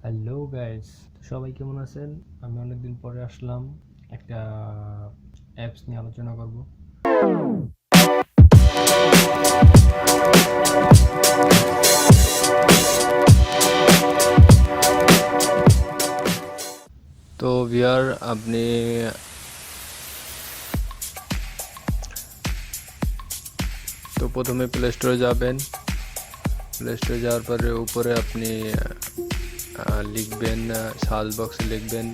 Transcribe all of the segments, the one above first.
Hello guys, সবাই কেমন আছেন? আমি অনেকদিন পরে আসলাম, একটা অ্যাপস নিয়ে আলোচনা করব। তো ভিউয়ার, আপনি প্রথমে প্লে স্টোরে যাবেন। প্লে স্টোরে যাওয়ার পরে উপরে আপনি লিখবেন, সার্চ বক্সে লিখবেন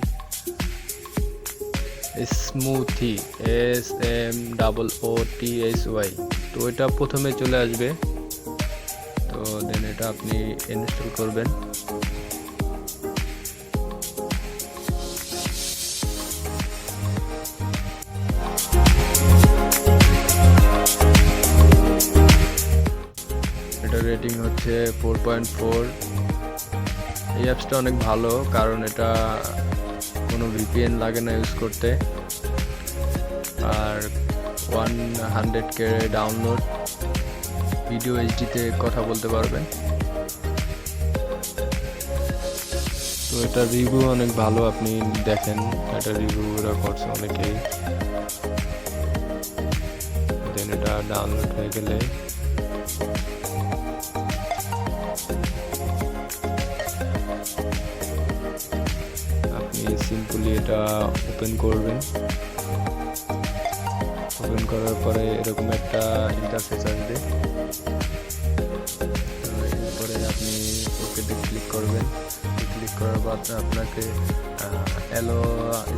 স্মুথি, SMOOTHY। তো এটা প্রথমে চলে আসবে। তো দেন এটা আপনি ইনস্টল করবেন। এটা রেটিং হচ্ছে 4.4। এই অ্যাপসটা অনেক ভালো, কারণ এটা কোনো VPN লাগে না ইউজ করতে, আর 100K ডাউনলোড, ভিডিও এইচডিতে কথা বলতে পারবেন। তো এটা রিভিউ অনেক ভালো, আপনি দেখেন এটা রিভিউরা করছে অনেকেই। দেন এটা ডাউনলোড হয়ে গেলে আপনি সিম্পলি এটা ওপেন করবেন। ওপেন করার পরে এরকম একটা ইন্টারফেস আসবে। এরপরে আপনি ওকেতে ক্লিক করবেন। ক্লিক করার পর আপনাকে allow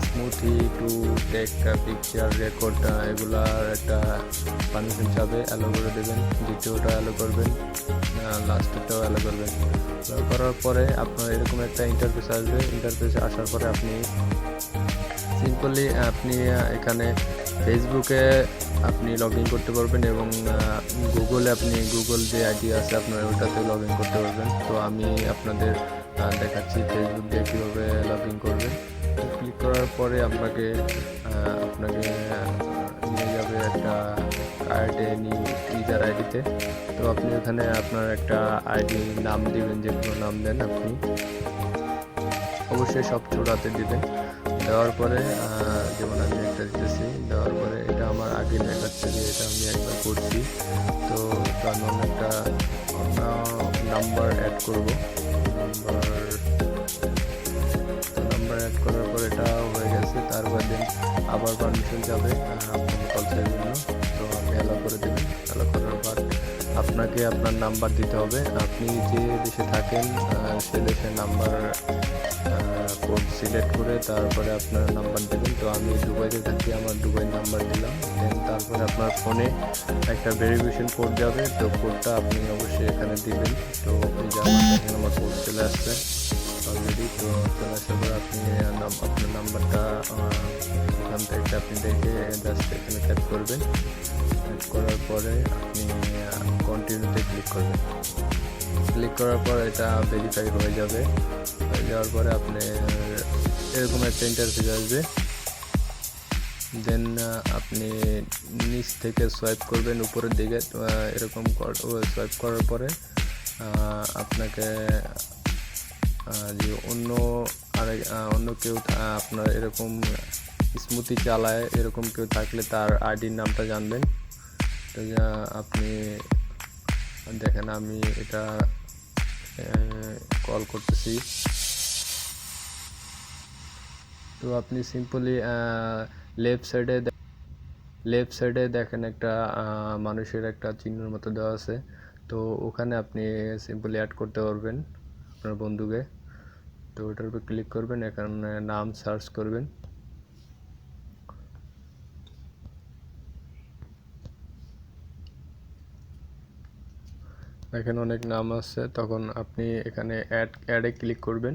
smoothie to take picture record এগুলার একটা পারমিশন চাবে, অ্যালো করে দেবেন। দ্বিতীয়টা অ্যালো করবেন, লাস্টেরটাও অ্যালো করবেন। অ্যালো করার পরে আপনার এরকম একটা ইন্টারফেস আসবে। ইন্টারফেসে আসার পরে আপনি সিম্পলি এখানে ফেসবুকে আপনি লগ ইন করতে পারবেন, এবং গুগলে গুগল যে আইডি আছে আপনার ওটাতে লগ ইন করতে পারবেন। তো আমি আপনাদের দেখাচ্ছি ফেসবুক দিয়ে কীভাবে লগ ইন করবেন। ক্লিক করার পরে আপনাকে নিয়ে যাবে একটা ইউজার আইডিতে। তো আপনি ওখানে আপনার একটা আইডি নাম দিবেন, যে কোনো নাম দেন আপনি, অবশ্যই সব ছোটাতে দিবেন। দেওয়ার পরে যেমন আমি একটা দিতেছি, দেওয়ার পরে এটা আমার আগে দেখাচ্ছে যে এটা আমি একবার করছি। তো আমি একটা অন্য নাম্বার অ্যাড করবো। নাম্বার অ্যাড করার পর এটা হয়ে গেছে। তারপর দিন আবার পারমিশন যাবে কলসের জন্য। তো আপনি অ্যালাউ করে দেবেন। অ্যালাউ করার পর আপনাকে আপনার নাম্বার দিতে হবে। আপনি যে দেশে থাকেন সে দেশের নাম্বার কোড সিলেক্ট করে তারপরে আপনার নাম্বার দেবেন। তো আমি দুবাইতে থাকি, আমার দুবাইয়ের নাম্বার দিলাম। দেন তারপরে আপনার ফোনে একটা ভেরিফিকেশন কোড যাবে। তো কোডটা আপনি অবশ্যই এখানে দিবেন। তো এই যে আমার কোড চলে আসছে অলরেডি। তো চলে আসার পর আপনি আপনার নাম্বারটা এখান থেকে আপনি দেখে জাস্ট এখানে টাইপ করবেন। টাইপ করার পরে আপনি কন্টিনিউতে ক্লিক করবেন। ক্লিক করার পর এটা ভেরিফাই হয়ে যাবে। হয়ে যাওয়ার পরে আপনি এরকম একটা ইন্টারফেস আসবে। দেন আপনি নিচ থেকে সোয়াইপ করবেন উপরের দিকে। এরকম সোয়াইপ করার পরে আপনাকে যে অন্য কেউ আপনার এরকম স্মুথি চালায় এরকম কেউ থাকলে তার আইডির নামটা জানবেন। তো আপনি দেখেন আমি এটা কল করতেছি। তো আপনি সিম্পলি লেফট সাইডে দেখেন একটা মানুষের একটা চিহ্নের মতো দেওয়া আছে। তো ওখানে আপনি সিম্পলি অ্যাড করতে পারবেন আপনার বন্ধুকে। তো ওটার উপর ক্লিক করবেন, এখানে নাম সার্চ করবেন। এখানে অনেক নাম আছে, তখন আপনি এখানে অ্যাডে ক্লিক করবেন।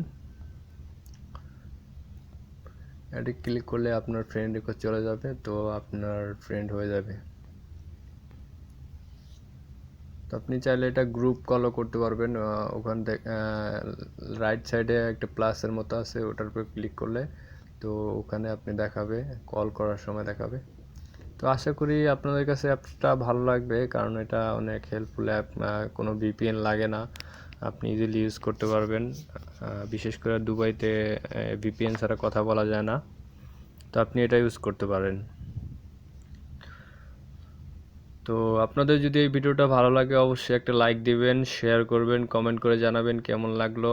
অ্যাডে ক্লিক করলে আপনার ফ্রেন্ড রিকোয়েস্ট চলে যাবে। তো আপনার ফ্রেন্ড হয়ে যাবে। তো আপনি চাইলে এটা গ্রুপ কলও করতে পারবেন। ওখান থেকে রাইট সাইডে একটা প্লাসের মতো আছে, ওটার উপর ক্লিক করলে তো ওখানে আপনি দেখাবে, কল করার সময় দেখাবে। তো আশা করি আপনাদের কাছে অ্যাপটা ভালো লাগবে, কারণ এটা অনেক হেল্পফুল অ্যাপ। কোনো VPN লাগে না, আপনি ইজিলি ইউজ করতে পারবেন। বিশেষ করে দুবাইতে ভিপিএন ছাড়া কথা বলা যায় না, তো আপনি এটা ইউজ করতে পারেন। তো আপনাদের যদি এই ভিডিওটা ভালো লাগে অবশ্যই একটা লাইক দিবেন, শেয়ার করবেন, কমেন্ট করে জানাবেন কেমন লাগলো।